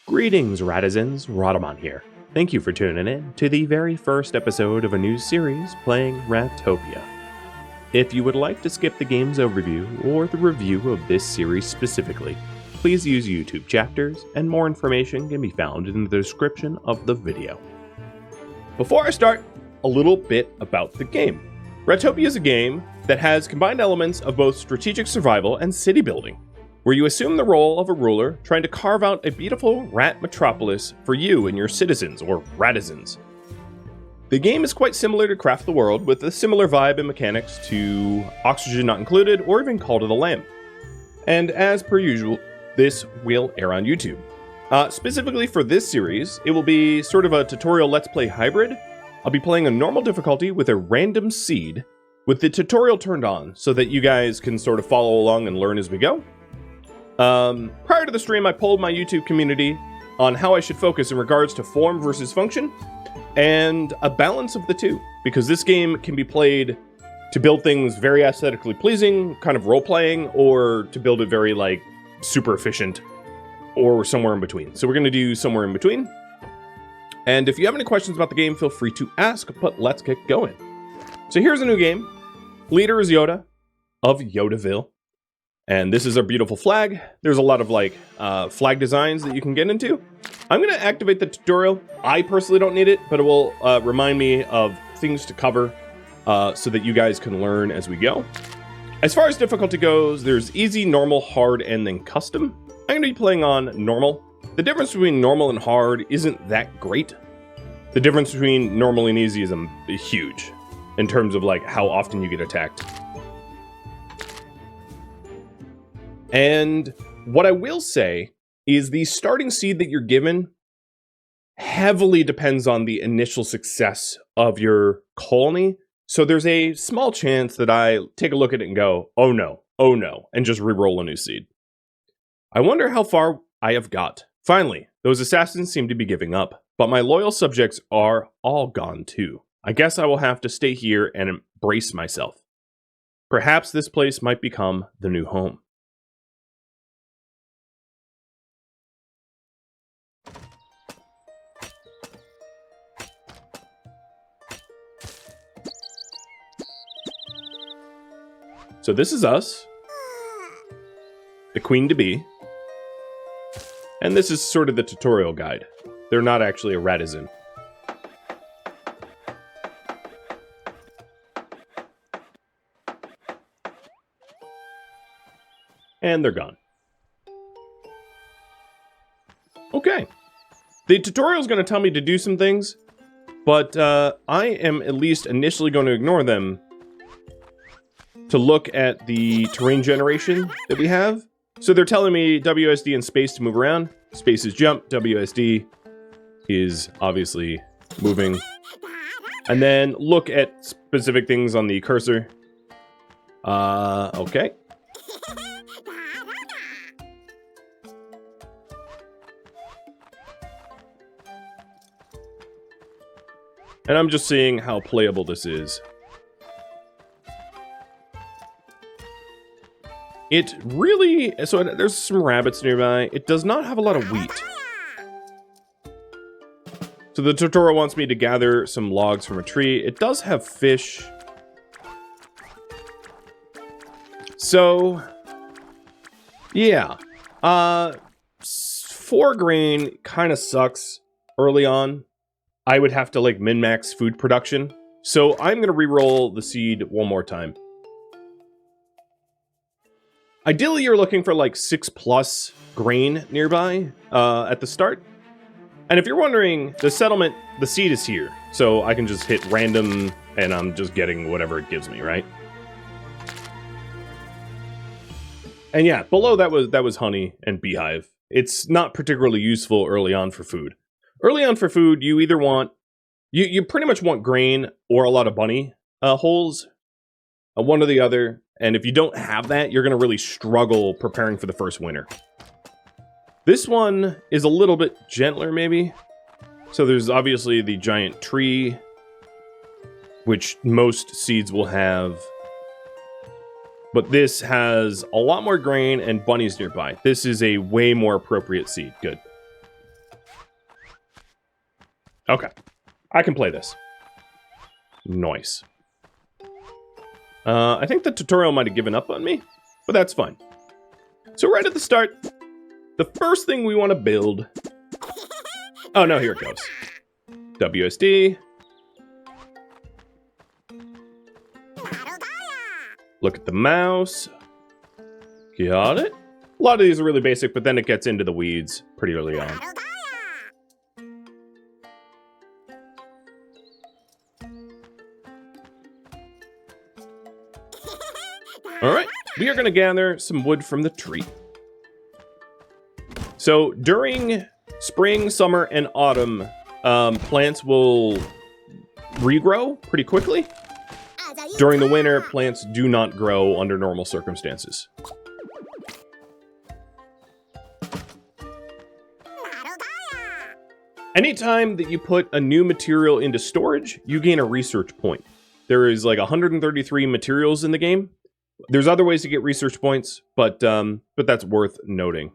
Greetings, Radizens, Rhadamant here. Thank you for tuning in to the very first episode of a new series playing Ratopia. If you would like to skip the game's overview or the review of this series specifically, please use YouTube chapters, and more information can be found in the description of the video. Before I start, a little bit about the game. Ratopia is a game that has combined elements of both strategic survival and city building, where you assume the role of a ruler trying to carve out a beautiful rat-metropolis for you and your citizens, or Radizens. The game is quite similar to Craft the World, with a similar vibe and mechanics to Oxygen Not Included, or even Call to the Lamb. And as per usual, this will air on YouTube. Specifically for this series, it will be sort of a tutorial Let's Play hybrid. I'll be playing a normal difficulty with a random seed, with the tutorial turned on, so that you guys can sort of follow along and learn as we go. Prior to the stream, I polled my YouTube community on how I should focus in regards to form versus function, and a balance of the two, because this game can be played to build things very aesthetically pleasing, kind of role-playing, or to build it very, like, super efficient, or somewhere in between. So we're going to do somewhere in between. And if you have any questions about the game, feel free to ask, but let's get going. So here's a new game. Leader is Yoda of Yodaville. And this is our beautiful flag. There's a lot of like flag designs that you can get into. I'm going to activate the tutorial. I personally don't need it, but it will remind me of things to cover so that you guys can learn as we go. As far as difficulty goes, there's easy, normal, hard, and then custom. I'm going to be playing on normal. The difference between normal and hard isn't that great. The difference between normal and easy is huge in terms of like how often you get attacked. And what I will say is the starting seed that you're given heavily depends on the initial success of your colony. So there's a small chance that I take a look at it and go, oh no, and just re-roll a new seed. I wonder how far I have got. Finally, those assassins seem to be giving up, but my loyal subjects are all gone too. I guess I will have to stay here and embrace myself. Perhaps this place might become the new home. So this is us, the queen-to-be, and this is sort of the tutorial guide. They're not actually a Radizen. And they're gone. Okay. The tutorial is going to tell me to do some things, but I am at least initially going to ignore them to look at the terrain generation that we have. So they're telling me WSD and space to move around. Space is jump, WSD is obviously moving. And then look at specific things on the cursor. Okay. And I'm just seeing how playable this is. It really, so there's some rabbits nearby. It does not have a lot of wheat. So the tutorial wants me to gather some logs from a tree. It does have fish. So, yeah. 4 grain kind of sucks early on. I would have to like min-max food production. So I'm going to re-roll the seed one more time. Ideally, you're looking for like 6+ grain nearby at the start. And if you're wondering, the settlement, the seed is here. So I can just hit random and I'm just getting whatever it gives me, right? And yeah, below that was honey and beehive. It's not particularly useful early on for food. Early on for food, you either want, you pretty much want grain or a lot of bunny holes. One or the other. And if you don't have that, you're going to really struggle preparing for the first winter. This one is a little bit gentler, maybe. So there's obviously the giant tree, which most seeds will have. But this has a lot more grain and bunnies nearby. This is a way more appropriate seed. Good. Okay. I can play this. Nice. I think the tutorial might have given up on me, but that's fine. So right at the start, the first thing we want to build... Oh, no, here it goes. WSD. Look at the mouse. Got it. A lot of these are really basic, but then it gets into the weeds pretty early on. Alright, we are going to gather some wood from the tree. So during spring, summer, and autumn, plants will regrow pretty quickly. During the winter, plants do not grow under normal circumstances. Anytime that you put a new material into storage, you gain a research point. There is like 133 materials in the game. There's other ways to get research points, but that's worth noting.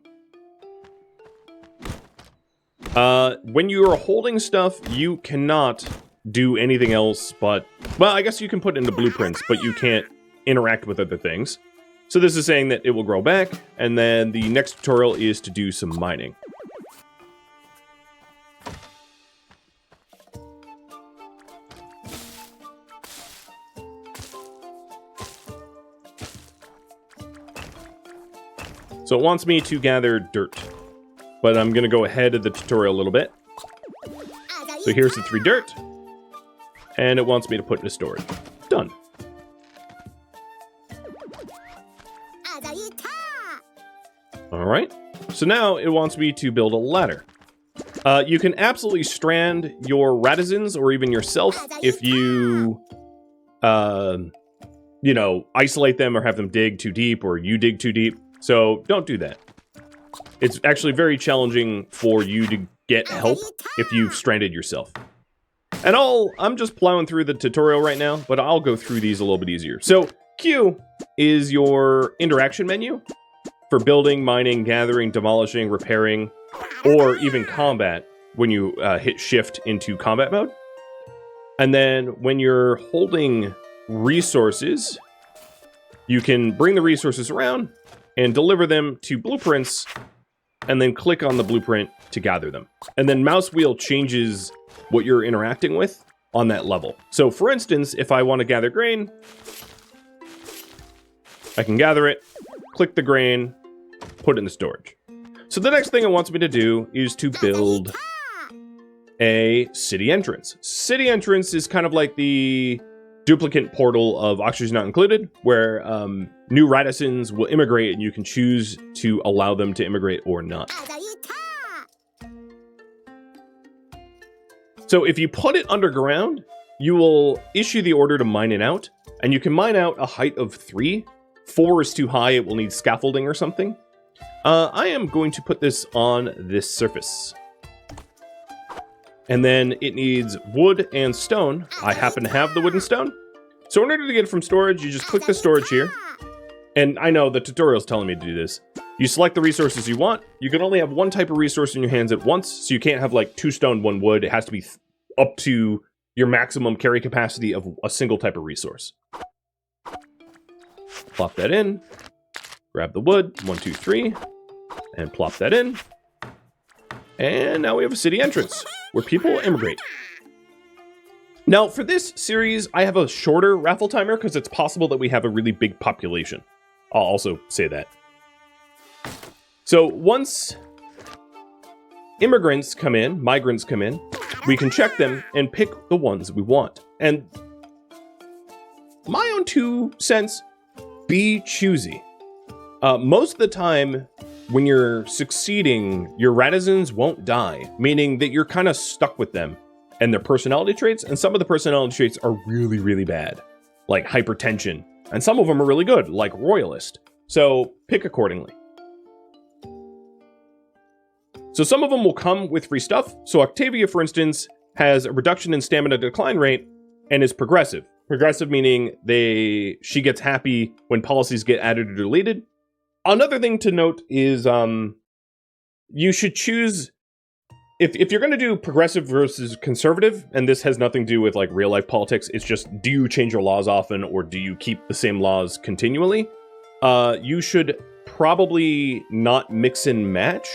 When you are holding stuff, you cannot do anything else but... Well, I guess you can put it into blueprints, but you can't interact with other things. So this is saying that it will grow back, and then the next tutorial is to do some mining. So it wants me to gather dirt, but I'm going to go ahead of the tutorial a little bit. So here's the 3 dirt, and it wants me to put into storage. Done. Alright, so now it wants me to build a ladder. You can absolutely strand your Rhadamants or even yourself if you, you know, isolate them or have them dig too deep or you dig too deep. So don't do that. It's actually very challenging for you to get help if you've stranded yourself. And I'm just plowing through the tutorial right now, but I'll go through these a little bit easier. So Q is your interaction menu for building, mining, gathering, demolishing, repairing, or even combat when you hit shift into combat mode. And then when you're holding resources, you can bring the resources around and deliver them to blueprints, and then click on the blueprint to gather them. And then mouse wheel changes what you're interacting with on that level. So for instance, if I want to gather grain, I can gather it, click the grain, put it in the storage. So the next thing it wants me to do is to build a city entrance. City entrance is kind of like the duplicate portal of Oxygen Not Included, where new Rhadamants will immigrate and you can choose to allow them to immigrate or not. So if you put it underground, you will issue the order to mine it out, and you can mine out a height of 3. 4 is too high, it will need scaffolding or something. I am going to put this on this surface. And then it needs wood and stone. I happen to have the wood and stone. So in order to get it from storage, you just click the storage here. And I know the tutorial's telling me to do this. You select the resources you want. You can only have one type of resource in your hands at once, so you can't have like 2 stone, 1 wood. It has to be up to your maximum carry capacity of a single type of resource. Plop that in. Grab the wood, 1, 2, 3, and plop that in. And now we have a city entrance where people immigrate. Now, for this series, I have a shorter raffle timer because it's possible that we have a really big population. I'll also say that. So once migrants come in, we can check them and pick the ones we want. And my own 2 cents, be choosy. Most of the time, when you're succeeding, your Rhadamants won't die, meaning that you're kind of stuck with them and their personality traits, and some of the personality traits are really, really bad, like hypertension, and some of them are really good, like royalist. So pick accordingly. So some of them will come with free stuff. So Octavia, for instance, has a reduction in stamina decline rate and is progressive. Progressive meaning she gets happy when policies get added or deleted. Another thing to note is you should choose, if you're going to do progressive versus conservative, and this has nothing to do with like real life politics, it's just, do you change your laws often or do you keep the same laws continually? You should probably not mix and match,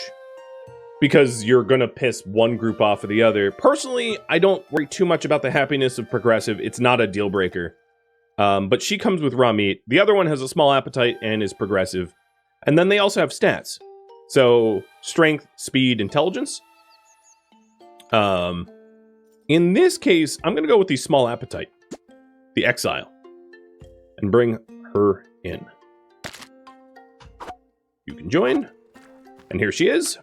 because you're going to piss one group off of the other. Personally, I don't worry too much about the happiness of progressive. It's not a deal breaker. But she comes with raw meat. The other one has a small appetite and is progressive. And then they also have stats. So, strength, speed, intelligence. In this case, I'm going to go with the small appetite. The exile. And bring her in. You can join. And here she is.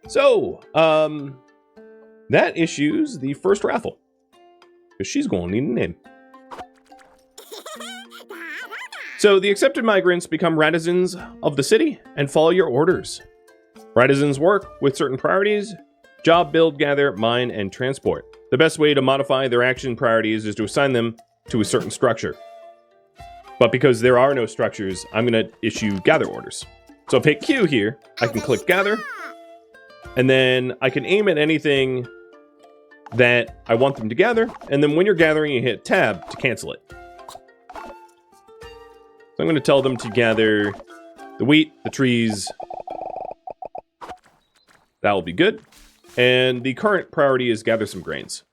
So, that issues the first raffle. Because she's going to need a name. So, the accepted migrants become Radizans of the city and follow your orders. Radizans work with certain priorities: job, build, gather, mine, and transport. The best way to modify their action priorities is to assign them to a certain structure. But because there are no structures, I'm going to issue gather orders. So, if I hit Q here, I can click gather. And then I can aim at anything that I want them to gather. And then when you're gathering, you hit tab to cancel it. So I'm going to tell them to gather the wheat, the trees. That will be good. And the current priority is gather some grains.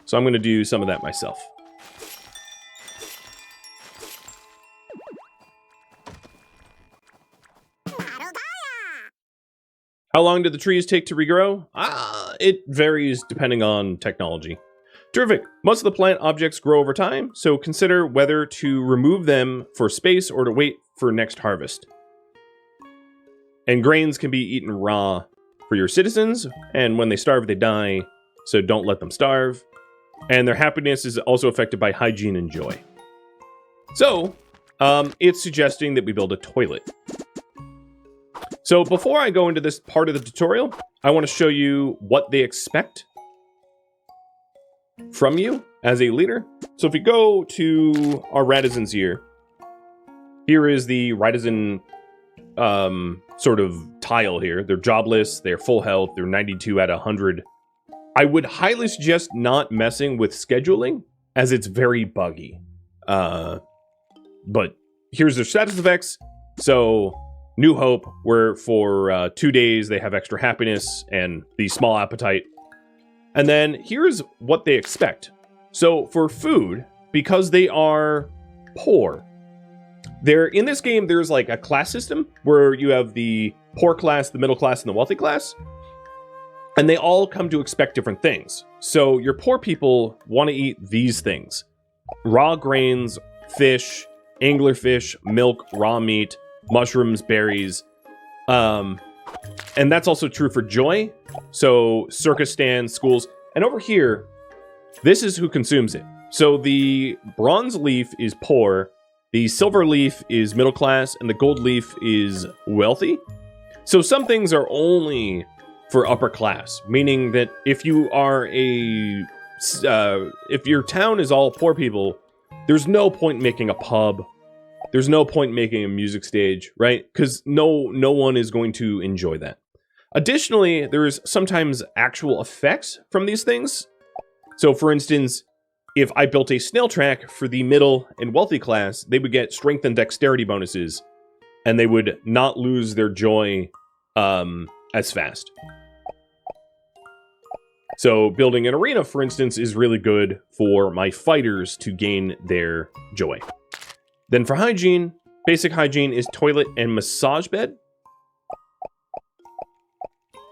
So I'm going to do some of that myself. How long do the trees take to regrow? It varies depending on technology. Terrific. Most of the plant objects grow over time, so consider whether to remove them for space or to wait for next harvest. And grains can be eaten raw for your citizens, and when they starve, they die, so don't let them starve. And their happiness is also affected by hygiene and joy. So, it's suggesting that we build a toilet. So before I go into this part of the tutorial, I want to show you what they expect from you as a leader. So if you go to our Radizans here is the Radisan sort of tile here. They're jobless, they're full health, they're 92 out of 100. I would highly suggest not messing with scheduling, as it's very buggy. But here's their status effects. So, New Hope, where for 2 days they have extra happiness and the small appetite. And then here's what they expect. So for food, because they are poor, in this game there's like a class system where you have the poor class, the middle class, and the wealthy class. And they all come to expect different things. So your poor people want to eat these things: raw grains, fish, anglerfish, milk, raw meat, mushrooms, berries, and that's also true for joy. So circus stands, schools, and over here, this is who consumes it. So the bronze leaf is poor, the silver leaf is middle class, and the gold leaf is wealthy. So some things are only for upper class, meaning that if you are if your town is all poor people, there's no point making a pub. There's no point making a music stage, right? Because no one is going to enjoy that. Additionally, there's sometimes actual effects from these things. So for instance, if I built a snail track for the middle and wealthy class, they would get strength and dexterity bonuses, and they would not lose their joy as fast. So building an arena, for instance, is really good for my fighters to gain their joy. Then for hygiene, basic hygiene is toilet and massage bed.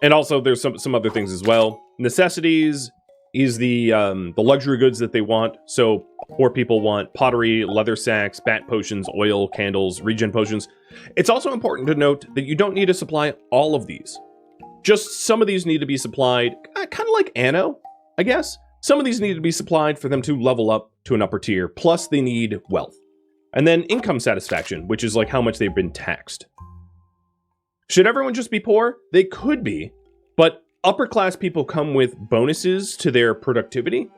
And also there's some other things as well. Necessities is the luxury goods that they want. So poor people want pottery, leather sacks, bat potions, oil, candles, regen potions. It's also important to note that you don't need to supply all of these. Just some of these need to be supplied, kind of like Anno, I guess. Some of these need to be supplied for them to level up to an upper tier, plus they need wealth. And then income satisfaction, which is like how much they've been taxed. Should everyone just be poor? They could be, but upper class people come with bonuses to their productivity.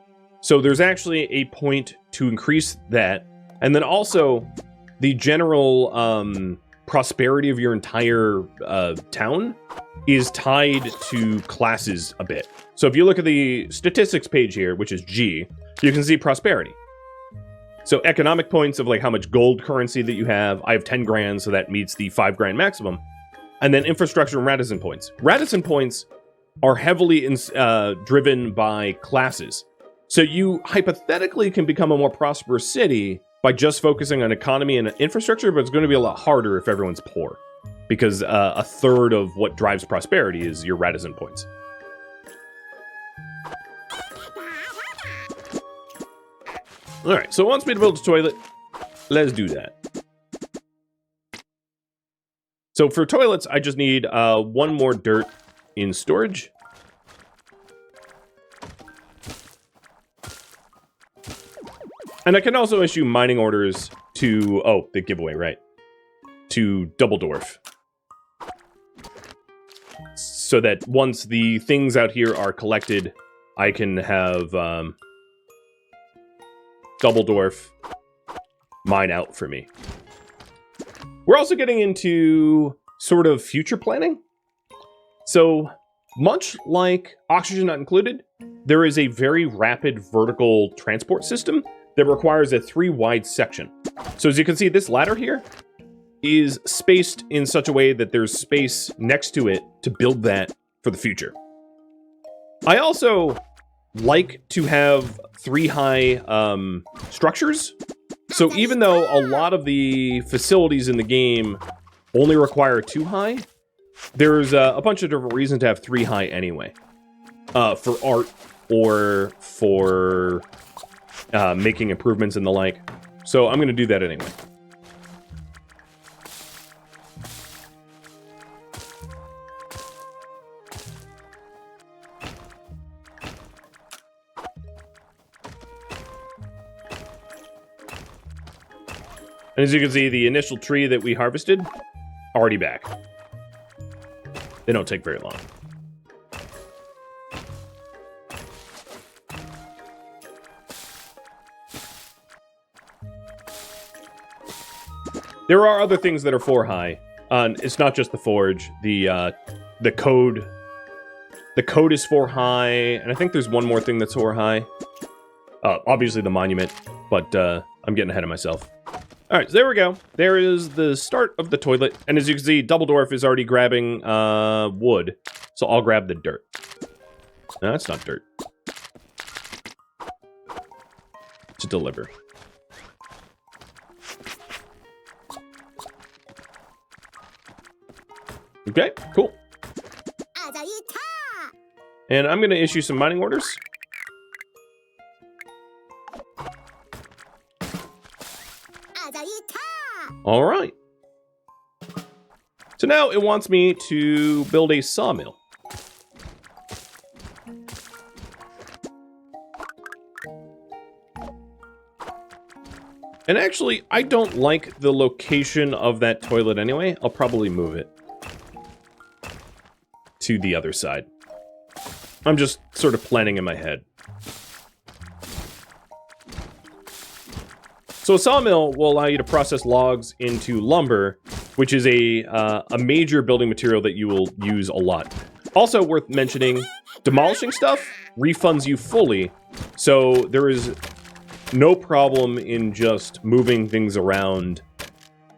So there's actually a point to increase that. And then also the general prosperity of your entire town is tied to classes a bit. So if you look at the statistics page here, which is G, you can see prosperity. So economic points of like how much gold currency that you have. I have 10 grand, so that meets the 5 grand maximum. And then infrastructure and Radisson points. Radisson points are heavily driven by classes. So you hypothetically can become a more prosperous city by just focusing on economy and infrastructure, but it's going to be a lot harder if everyone's poor. Because a third of what drives prosperity is your Radisson points. Alright, so it wants me to build a toilet. Let's do that. So for toilets, I just need 1 more dirt in storage. And I can also issue mining orders to... Oh, the giveaway, right. To Double Dwarf. So that once the things out here are collected, I can have Double Dwarf mine out for me. We're also getting into sort of future planning. So, much like Oxygen Not Included, there is a very rapid vertical transport system that requires a 3-wide section. So as you can see, this ladder here is spaced in such a way that there's space next to it to build that for the future. I also like to have 3-high structures. So even though a lot of the facilities in the game only require 2-high, there's a bunch of different reasons to have 3-high anyway. For art or for making improvements and the like. So I'm going to do that anyway. And as you can see, the initial tree that we harvested, already back. They don't take very long. There are other things that are 4-high. It's not just the forge. The code. The code is 4-high, and I think there's one more thing that's 4-high. Obviously the monument, but I'm getting ahead of myself. All right, so there we go. There is the start of the toilet, and as you can see, Double Dwarf is already grabbing wood, so I'll grab the dirt. No, that's not dirt. To deliver. Okay, cool. And I'm going to issue some mining orders. All right. So now it wants me to build a sawmill. And actually, I don't like the location of that toilet anyway. I'll probably move it to the other side. I'm just sort of planning in my head. So a sawmill will allow you to process logs into lumber, which is a major building material that you will use a lot. Also worth mentioning, demolishing stuff refunds you fully, so there is no problem in just moving things around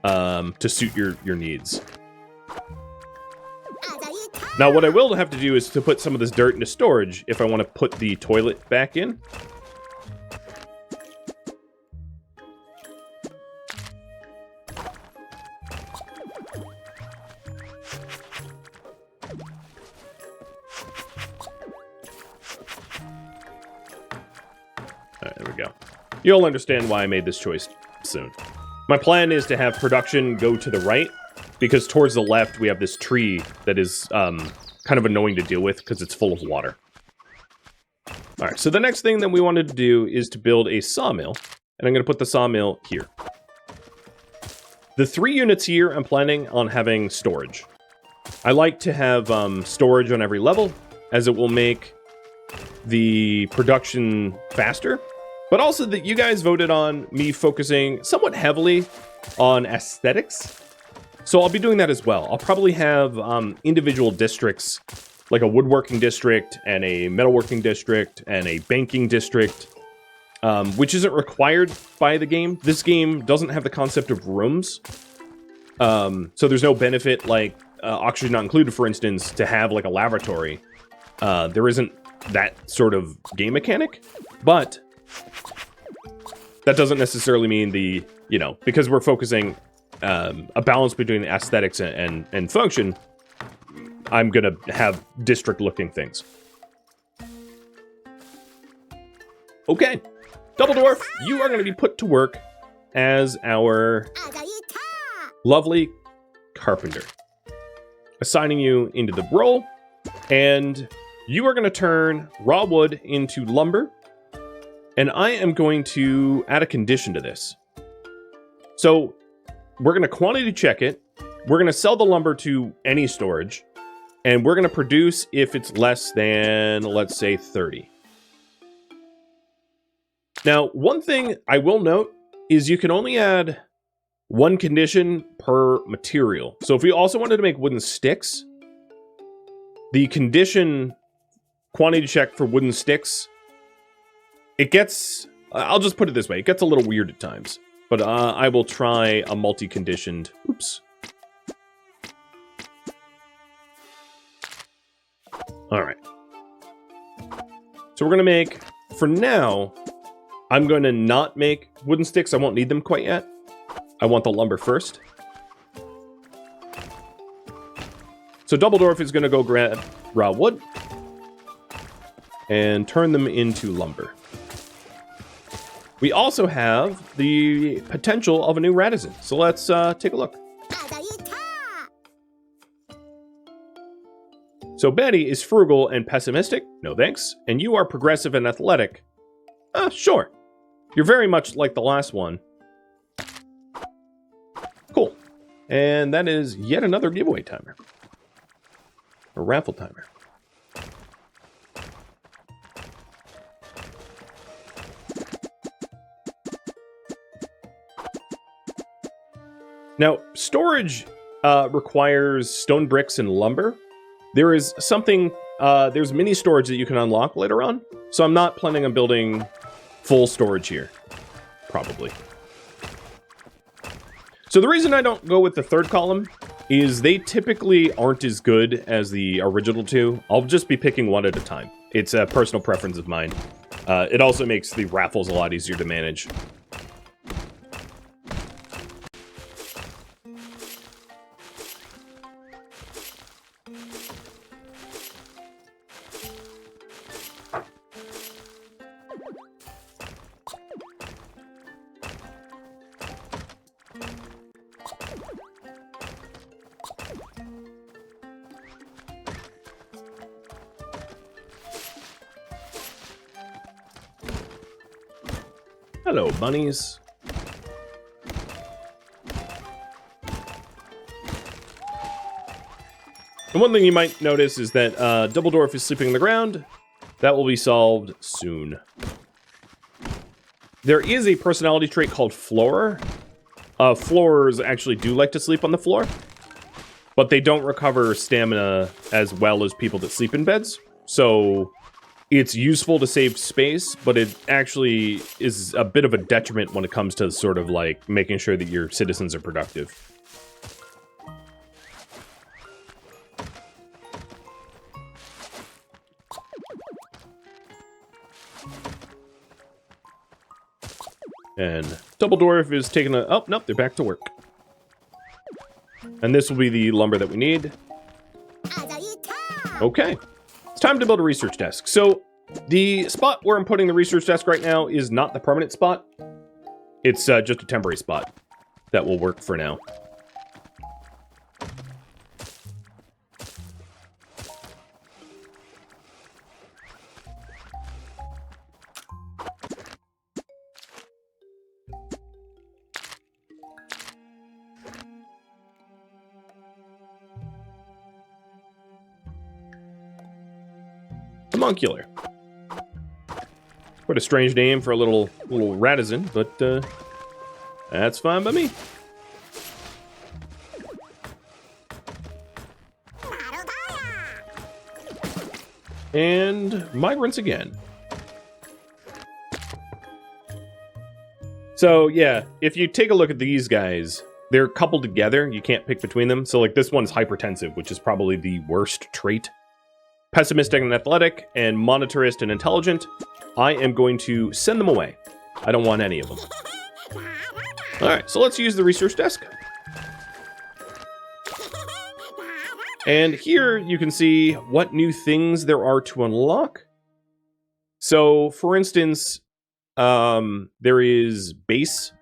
to suit your needs. Now what I will have to do is to put some of this dirt into storage if I want to put the toilet back in. Alright, there we go. You'll understand why I made this choice soon. My plan is to have production go to the right, because towards the left we have this tree that is kind of annoying to deal with because it's full of water. Alright, so the next thing that we wanted to do is to build a sawmill, and I'm going to put the sawmill here. The 3 units here, I'm planning on having storage. I like to have storage on every level, as it will make the production faster, but also that you guys voted on me focusing somewhat heavily on aesthetics. So I'll be doing that as well. I'll probably have individual districts, like a woodworking district and a metalworking district and a banking district, which isn't required by the game. This game doesn't have the concept of rooms. So there's no benefit, like oxygen not included, for instance, to have like a laboratory. There isn't that sort of game mechanic, but that doesn't necessarily mean because we're focusing a balance between aesthetics and function, I'm gonna have district-looking things. Okay, Double Dwarf, you are gonna be put to work as our lovely carpenter. Assigning you into the role, and you are gonna turn raw wood into lumber, and I am going to add a condition to this. So, we're going to quantity check it, we're going to sell the lumber to any storage, and we're going to produce if it's less than, let's say, 30. Now, one thing I will note is you can only add one condition per material. So if we also wanted to make wooden sticks, the condition quantity check for wooden sticks, it gets, I'll just put it this way, it gets a little weird at times. But I will try a multi-conditioned, oops. All right. So we're gonna make, for now, I'm going to not make wooden sticks. I won't need them quite yet. I want the lumber first. So Double Dwarf is gonna go grab raw wood and turn them into lumber. We also have the potential of a new Rhadamant, so let's take a look. So Betty is frugal and pessimistic, no thanks, and you are progressive and athletic. Sure. You're very much like the last one. Cool. And that is yet another giveaway timer. A raffle timer. Now, storage requires stone bricks and lumber. There is something, there's mini storage that you can unlock later on. So I'm not planning on building full storage here, probably. So the reason I don't go with the third column is they typically aren't as good as the original two. I'll just be picking one at a time. It's a personal preference of mine. It also makes the raffles a lot easier to manage. Hello, bunnies. And one thing you might notice is that Double Dwarf is sleeping on the ground. That will be solved soon. There is a personality trait called Floor. Floors actually do like to sleep on the floor, but they don't recover stamina as well as people that sleep in beds. So it's useful to save space, but it actually is a bit of a detriment when it comes to sort of like making sure that your citizens are productive. And Double Dwarf is taking a... Oh, nope, they're back to work. And this will be the lumber that we need. Okay. It's time to build a research desk. So, the spot where I'm putting the research desk right now is not the permanent spot. It's just a temporary spot that will work for now. Homuncular. What a strange name for a little Rhadamant, but that's fine by me. And migrants again. So yeah, if you take a look at these guys, they're coupled together. You can't pick between them. So like this one's hypertensive, which is probably the worst trait. Pessimistic and athletic, and monetarist and intelligent. I am going to send them away. I don't want any of them. All right, so let's use the research desk. And here you can see what new things there are to unlock. So for instance, there is base,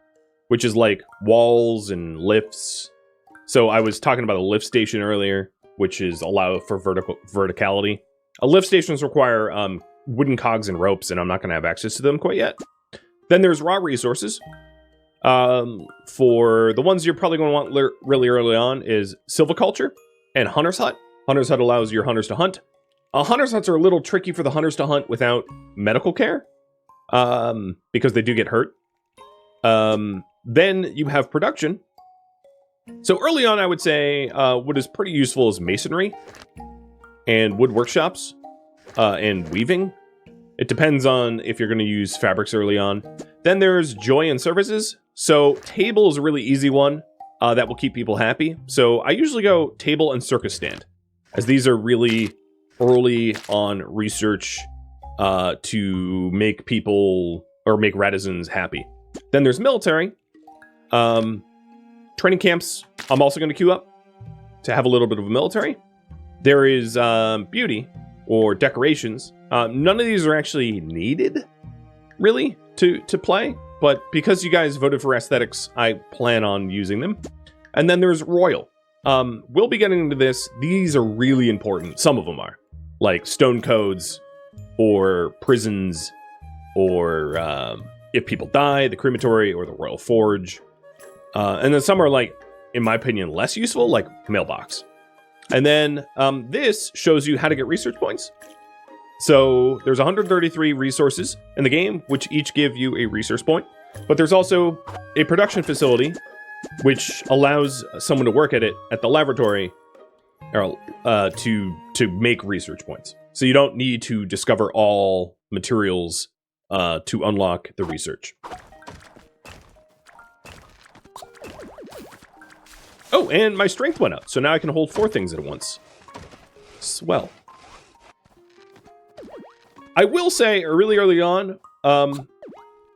which is like walls and lifts. So I was talking about a lift station earlier, which is allow for verticality. Lift stations require wooden cogs and ropes, and I'm not going to have access to them quite yet. Then there's raw resources. For the ones you're probably going to want really early on is silviculture and hunter's hut. Hunter's hut allows your hunters to hunt. Hunter's huts are a little tricky for the hunters to hunt without medical care, because they do get hurt. Then you have production. So early on, I would say what is pretty useful is masonry and wood workshops and weaving. It depends on if you're going to use fabrics early on. Then there's joy and services. So table is a really easy one that will keep people happy. So I usually go table and circus stand, as these are really early on research to make people or make Radizans happy. Then there's military. Training camps, I'm also going to queue up to have a little bit of a military. There is beauty or decorations. None of these are actually needed, really, to play. But because you guys voted for aesthetics, I plan on using them. And then there's royal. We'll be getting into this. These are really important. Some of them are. Like stone codes or prisons or if people die, the crematory or the royal forge. And then some are, like, in my opinion, less useful, like mailbox. And then this shows you how to get research points. So there's 133 resources in the game, which each give you a resource point. But there's also a production facility, which allows someone to work at it at the laboratory or, to make research points. So you don't need to discover all materials to unlock the research. Oh, and my strength went up, so now I can hold 4 things at once. Swell. I will say, really early on,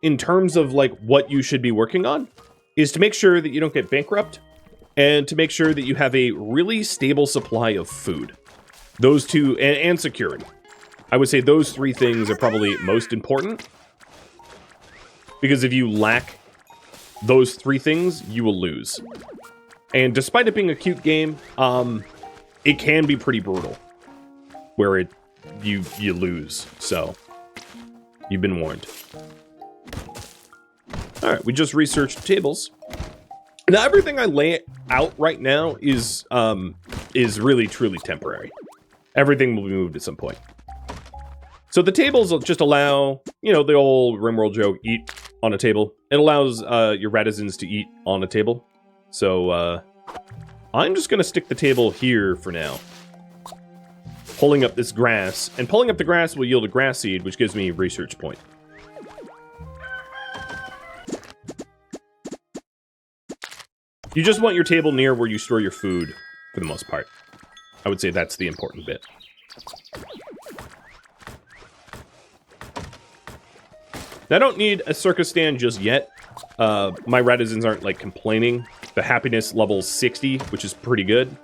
in terms of like what you should be working on, is to make sure that you don't get bankrupt, and to make sure that you have a really stable supply of food. Those two, and security. I would say those 3 things are probably most important. Because if you lack those 3 things, you will lose. And despite it being a cute game, it can be pretty brutal, where you lose. So you've been warned. All right, we just researched tables. Now everything I lay out right now is really truly temporary. Everything will be moved at some point. So the tables will just allow, you know, the old RimWorld joke: eat on a table. It allows your Radizans to eat on a table. So, I'm just going to stick the table here for now. Pulling up this grass. And pulling up the grass will yield a grass seed, which gives me a research point. You just want your table near where you store your food, for the most part. I would say that's the important bit. Now, I don't need a circus stand just yet. My Radizans aren't, like, complaining. The happiness level's 60, which is pretty good.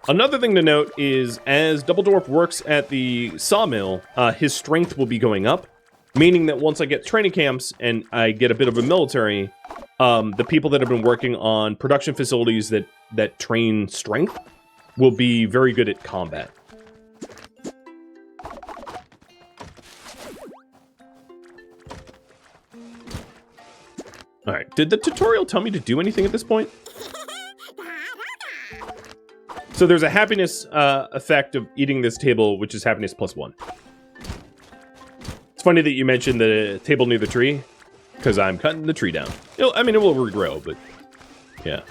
Another thing to note is, as Double Dwarf works at the sawmill, his strength will be going up, meaning that once I get training camps and I get a bit of a military, the people that have been working on production facilities that train strength will be very good at combat. Alright, did the tutorial tell me to do anything at this point? So there's a happiness effect of eating this table, which is happiness +1. It's funny that you mentioned the table near the tree, because I'm cutting the tree down. I mean, it will regrow, but yeah.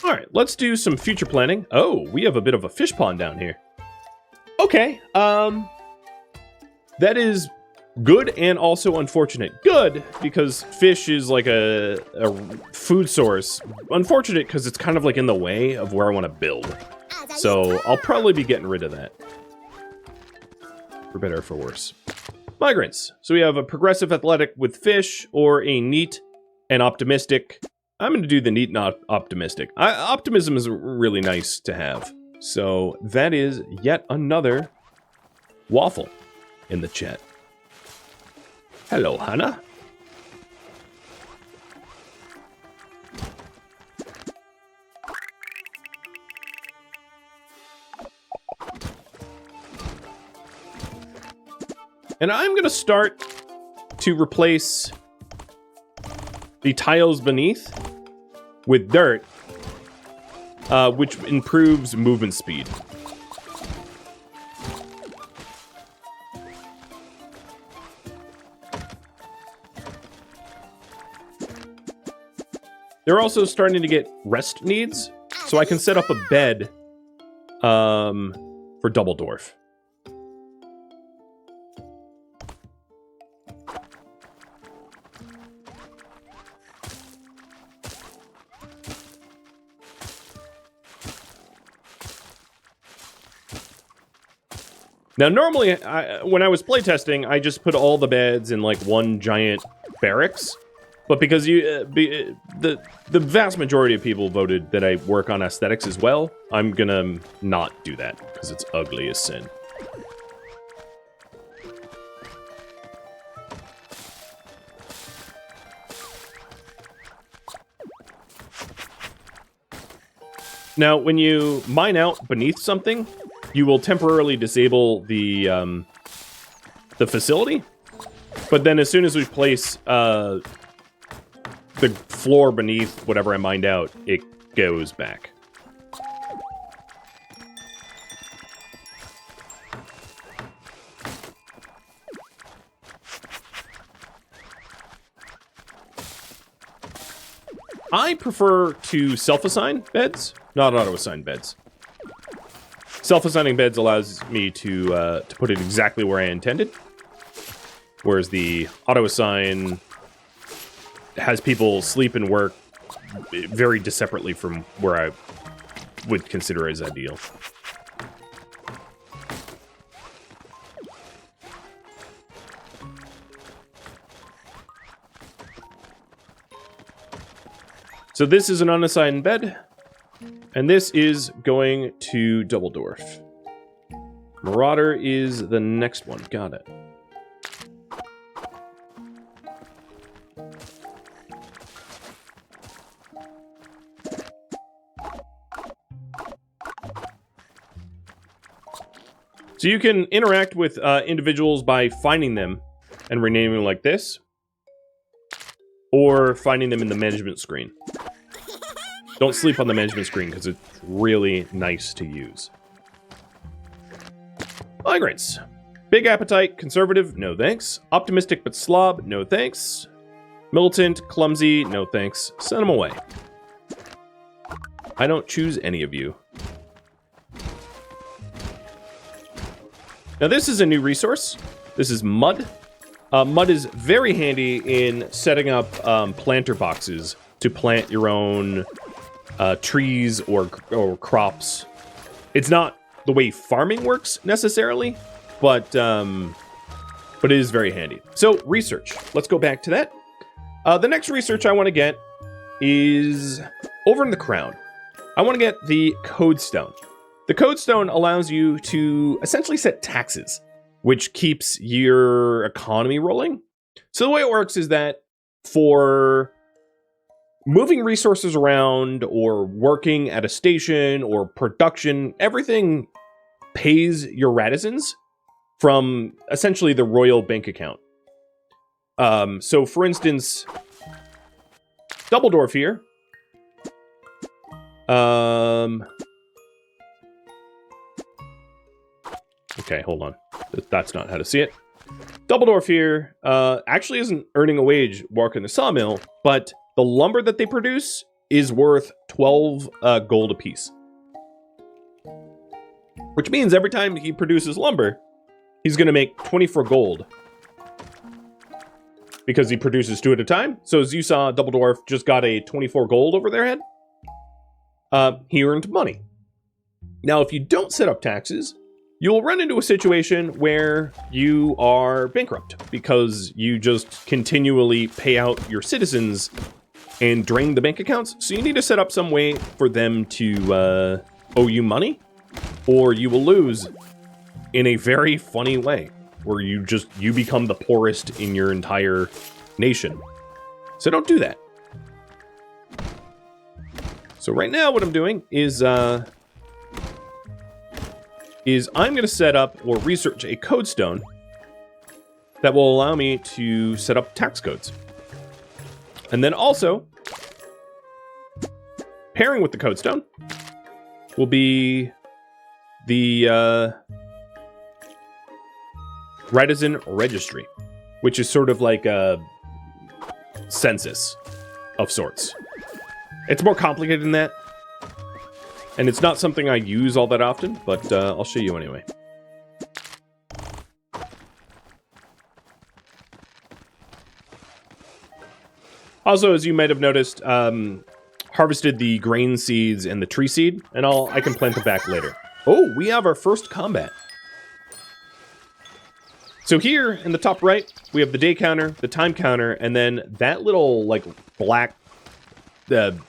All right, let's do some future planning. Oh, we have a bit of a fish pond down here. Okay, that is good and also unfortunate. Good, because fish is like a food source. Unfortunate, because it's kind of like in the way of where I want to build. So I'll probably be getting rid of that. For better or for worse. Migrants. So we have a progressive athletic with fish, or a neat and optimistic. I'm going to do the neat and optimistic. Optimism is really nice to have. So that is yet another waffle in the chat. Hello, Hannah. And I'm going to start to replace the tiles beneath with dirt, which improves movement speed. They're also starting to get rest needs, so I can set up a bed for Double Dwarf. Now, normally, when I was playtesting, I just put all the beds in, like, one giant barracks. But because the vast majority of people voted that I work on aesthetics as well, I'm gonna not do that, because it's ugly as sin. Now, when you mine out beneath something, you will temporarily disable the facility, but then as soon as we place the floor beneath whatever I mined out, it goes back. I prefer to self-assign beds, not auto-assign beds. Self-assigning beds allows me to put it exactly where I intended, whereas the auto-assign has people sleep and work very separately from where I would consider as ideal. So this is an unassigned bed. And this is going to Double Dwarf. Marauder is the next one. Got it. So you can interact with individuals by finding them and renaming them like this. Or finding them in the management screen. Don't sleep on the management screen because it's really nice to use. Migrants. Big appetite, conservative, no thanks. Optimistic but slob, no thanks. Militant, clumsy, no thanks. Send them away. I don't choose any of you. Now this is a new resource. This is mud. Mud is very handy in setting up planter boxes to plant your own trees or crops. It's not the way farming works necessarily, but it is very handy. So research. Let's go back to that. The next research I want to get is over in the crown. I want to get the code stone. The code stone allows you to essentially set taxes, which keeps your economy rolling. So the way it works is that for moving resources around or working at a station or production, everything pays your Radisons from essentially the royal bank account. So for instance, Double Dwarf here. Okay, hold on. That's not how to see it. Double Dwarf here actually isn't earning a wage working the sawmill, but the lumber that they produce is worth 12 gold apiece. Which means every time he produces lumber, he's going to make 24 gold. Because he produces 2 at a time. So as you saw, Double Dwarf just got a 24 gold over their head. He earned money. Now, if you don't set up taxes, you'll run into a situation where you are bankrupt because you just continually pay out your citizens and drain the bank accounts. So you need to set up some way for them to owe you money, or you will lose in a very funny way, where you become the poorest in your entire nation. So don't do that. So right now what I'm doing is I'm going to set up or research a code stone that will allow me to set up tax codes. And then also, pairing with the code stone will be the Rhadamant registry, which is sort of like a census of sorts. It's more complicated than that, and it's not something I use all that often, but I'll show you anyway. Also, as you might have noticed, harvested the grain seeds and the tree seed, and I can plant them back later. Oh, we have our first combat. So here in the top right, we have the day counter, the time counter, and then that little like black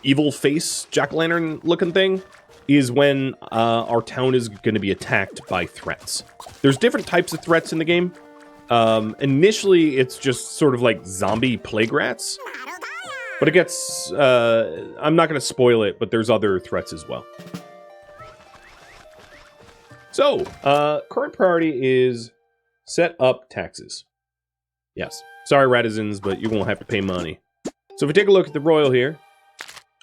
evil face jack-o'-lantern looking thing is when our town is going to be attacked by threats. There's different types of threats in the game. Initially, it's just sort of like zombie plague rats. But it gets... I'm not going to spoil it, but there's other threats as well. So, current priority is set up taxes. Yes. Sorry, Radizans, but you won't have to pay money. So if we take a look at the royal here,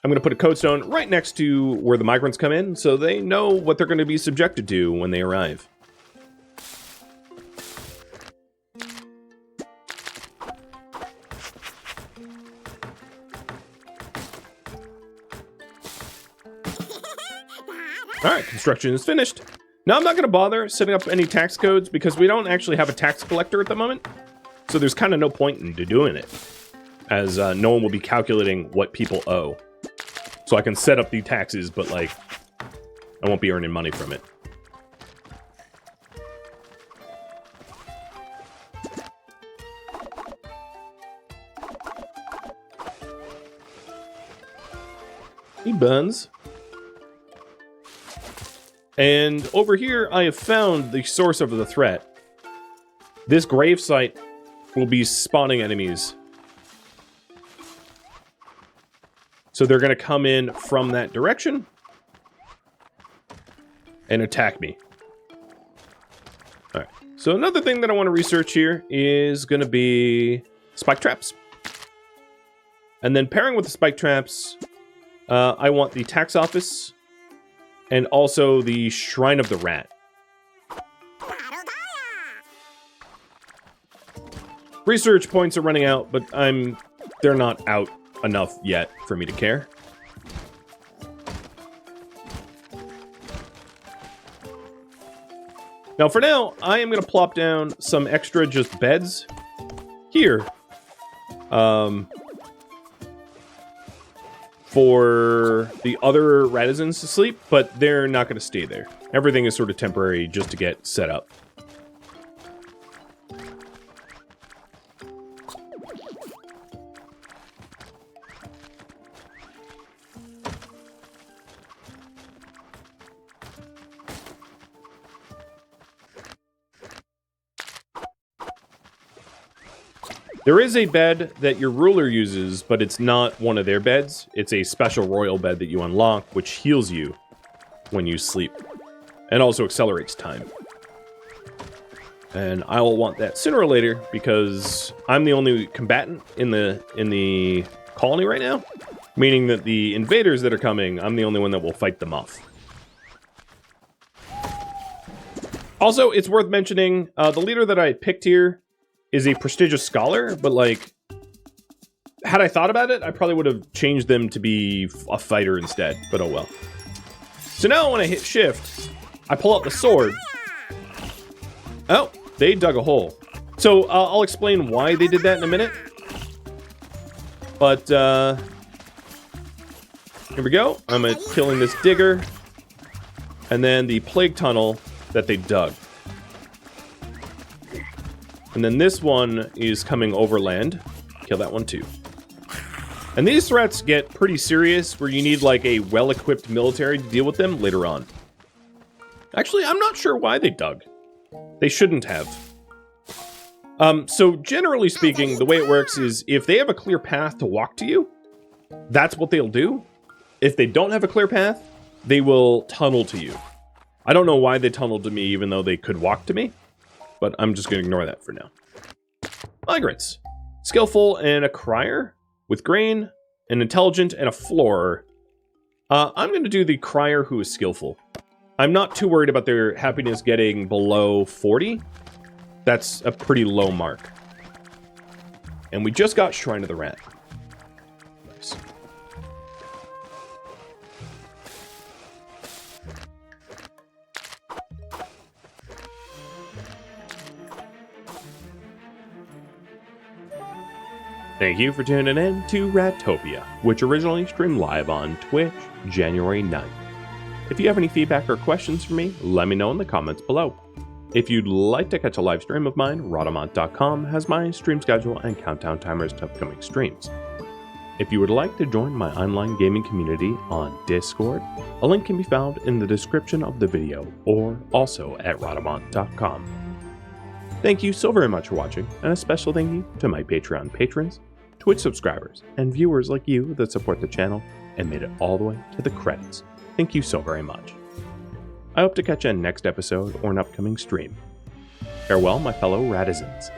I'm going to put a code stone right next to where the migrants come in, so they know what they're going to be subjected to when they arrive. Alright, construction is finished. Now I'm not going to bother setting up any tax codes because we don't actually have a tax collector at the moment. So there's kind of no point in doing it, as no one will be calculating what people owe. So I can set up the taxes, but like, I won't be earning money from it. He buns. And over here, I have found the source of the threat. This grave site will be spawning enemies. So they're going to come in from that direction and attack me. All right. So another thing that I want to research here is going to be spike traps. And then pairing with the spike traps, I want the tax office and also the Shrine of the Rat. Research points are running out, but they're not out enough yet for me to care. Now for now, I am going to plop down some extra just beds here. For the other Radizans to sleep, but they're not going to stay there. Everything is sort of temporary just to get set up. There is a bed that your ruler uses, but it's not one of their beds. It's a special royal bed that you unlock, which heals you when you sleep, and also accelerates time. And I will want that sooner or later because I'm the only combatant in the colony right now, meaning that the invaders that are coming, I'm the only one that will fight them off. Also, it's worth mentioning, the leader that I picked here is a prestigious scholar, but like, had I thought about it, I probably would have changed them to be a fighter instead, but oh well. So now when I hit shift, I pull out the sword. Oh, they dug a hole. So I'll explain why they did that in a minute. But here we go. I'm killing this digger. And then the plague tunnel that they dug. And then this one is coming overland. Kill that one too. And these threats get pretty serious where you need like a well-equipped military to deal with them later on. Actually, I'm not sure why they dug. They shouldn't have. So generally speaking, the way it works is if they have a clear path to walk to you, that's what they'll do. If they don't have a clear path, they will tunnel to you. I don't know why they tunneled to me even though they could walk to me, but I'm just going to ignore that for now. Migrants. Skillful and a crier with grain, an intelligent, and a floor. I'm going to do the crier who is skillful. I'm not too worried about their happiness getting below 40. That's a pretty low mark. And we just got Shrine of the Rat. Nice. Thank you for tuning in to Ratopia, which originally streamed live on Twitch, January 9th. If you have any feedback or questions for me, let me know in the comments below. If you'd like to catch a live stream of mine, Rhadamant.com has my stream schedule and countdown timers to upcoming streams. If you would like to join my online gaming community on Discord, a link can be found in the description of the video or also at Rhadamant.com. Thank you so very much for watching, and a special thank you to my Patreon patrons, Twitch subscribers, and viewers like you that support the channel and made it all the way to the credits. Thank you so very much. I hope to catch you in next episode or an upcoming stream. Farewell, my fellow Radizens.